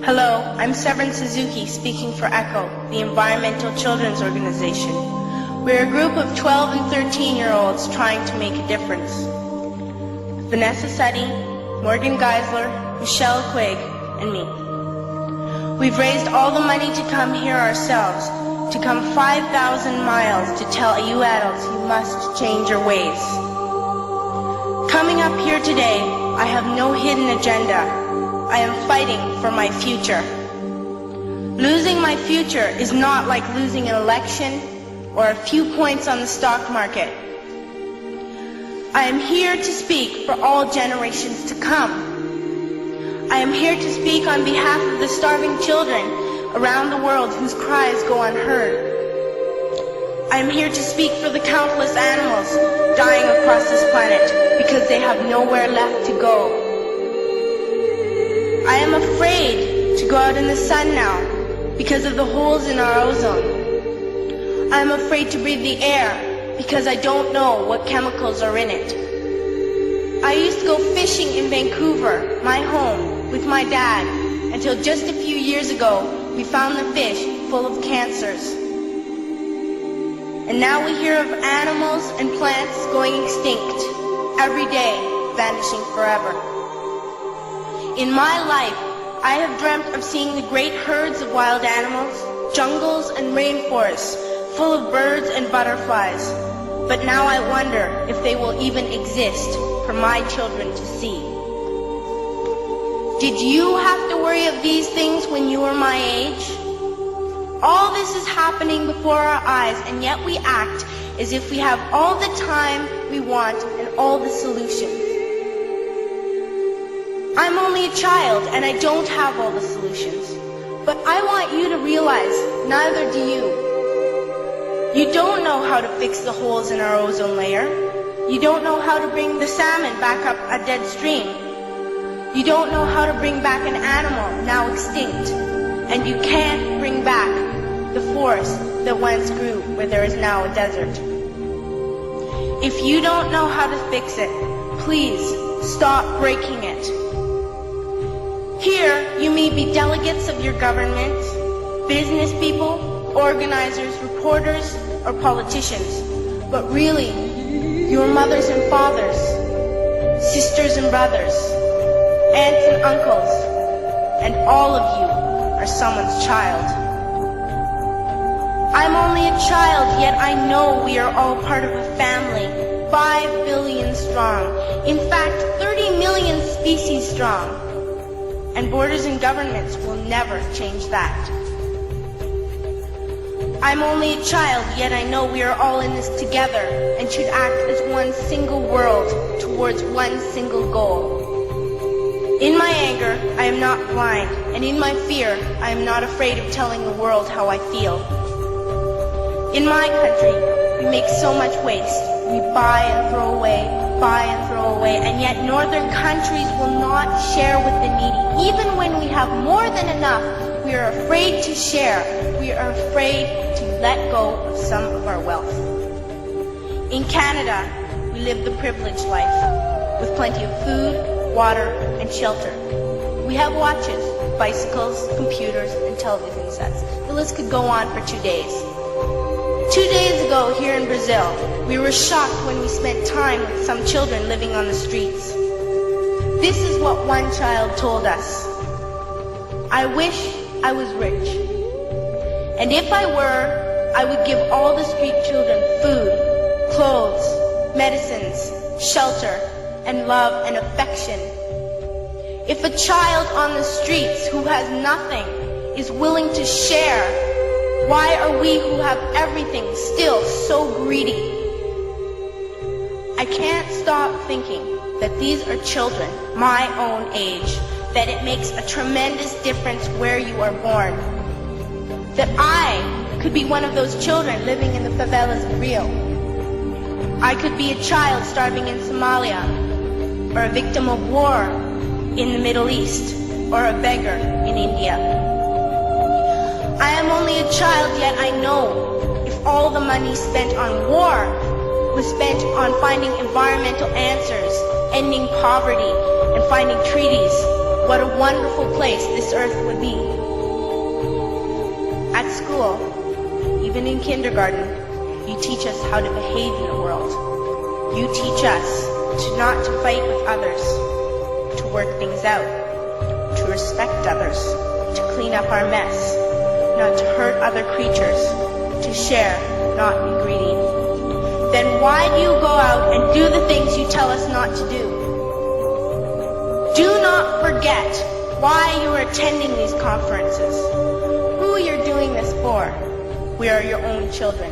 Hello, I'm Severin Suzuki speaking for ECHO, the Environmental Children's Organization. We're a group of 12 and 13-year-olds trying to make a difference. Vanessa Seti, Morgan Geisler, Michelle Quigg, and me. We've raised all the money to come here ourselves, to come 5,000 miles to tell you adults you must change your ways. Coming up here today, I have no hidden agenda. I am fighting for my future. Losing my future is not like losing an election or a few points on the stock market. I am here to speak for all generations to come. I am here to speak on behalf of the starving children around the world whose cries go unheard. I am here to speak for the countless animals dying across this planet because they have nowhere left to go. I am afraid to go out in the sun now because of the holes in our ozone. I am afraid to breathe the air because I don't know what chemicals are in it. I used to go fishing in Vancouver, my home, with my dad, until just a few years ago we found the fish full of cancers. And now we hear of animals and plants going extinct, every day vanishing forever. In my life, I have dreamt of seeing the great herds of wild animals, jungles and rainforests full of birds and butterflies. But now I wonder if they will even exist for my children to see. Did you have to worry of these things when you were my age? All this is happening before our eyes, and yet we act as if we have all the time we want and all the solutions. I'm only a child and I don't have all the solutions. But I want you to realize, neither do you. You don't know how to fix the holes in our ozone layer. You don't know how to bring the salmon back up a dead stream. You don't know how to bring back an animal now extinct. And you can't bring back the forest that once grew where there is now a desert. If you don't know how to fix it, please stop breaking it. Here, you may be delegates of your government, business people, organizers, reporters, or politicians, but really, your mothers and fathers, sisters and brothers, aunts and uncles, and all of you are someone's child. I'm only a child, yet I know we are all part of a family, 5 billion strong, in fact 30 million species strong. And borders and governments will never change that. I'm only a child, yet I know we are all in this together and should act as one single world towards one single goal. In my anger, I am not blind, and in my fear, I am not afraid of telling the world how I feel. In my country, we make so much waste. We buy and throw away, and yet northern countries will not share with the needy. Even when we have more than enough, we are afraid to share. We are afraid to let go of some of our wealth. In Canada, we live the privileged life, with plenty of food, water, and shelter. We have watches, bicycles, computers, and television sets. The list could go on for 2 days. 2 days ago, here in Brazil, we were shocked when we spent time with some children living on the streets. This is what one child told us. I wish I was rich. And if I were, I would give all the street children food, clothes, medicines, shelter, and love and affection. If a child on the streets who has nothing is willing to share, why are we who have everything still so greedy? I can't stop thinking that these are children my own age, that it makes a tremendous difference where you are born. That I could be one of those children living in the favelas of Rio. I could be a child starving in Somalia, or a victim of war in the Middle East, or a beggar in India. I am only a child, yet I know if all the money spent on war was spent on finding environmental answers, ending poverty, and finding treaties, what a wonderful place this earth would be. At school, even in kindergarten, you teach us how to behave in the world. You teach us not to fight with others, to work things out, to respect others, to clean up our mess, not to hurt other creatures, to share, not be greedy. Then why do you go out and do the things you tell us not to do? Do not forget why you are attending these conferences, who you're doing this for. We are your own children.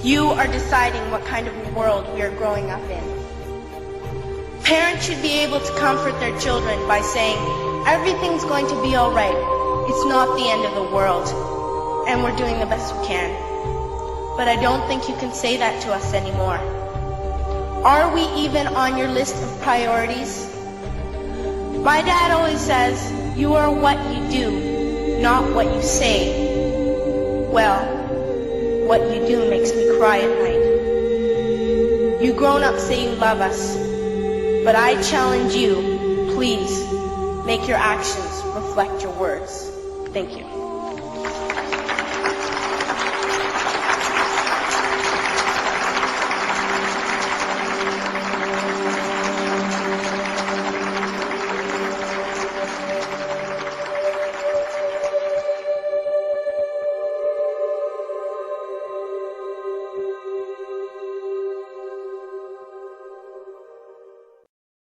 You are deciding what kind of world we are growing up in. Parents should be able to comfort their children by saying, everything's going to be all right. It's not the end of the world, and we're doing the best we can. But I don't think you can say that to us anymore. Are we even on your list of priorities? My dad always says, you are what you do, not what you say. Well, what you do makes me cry at night. You grown-ups say you love us, but I challenge you, please, make your actions reflect your words. Thank you.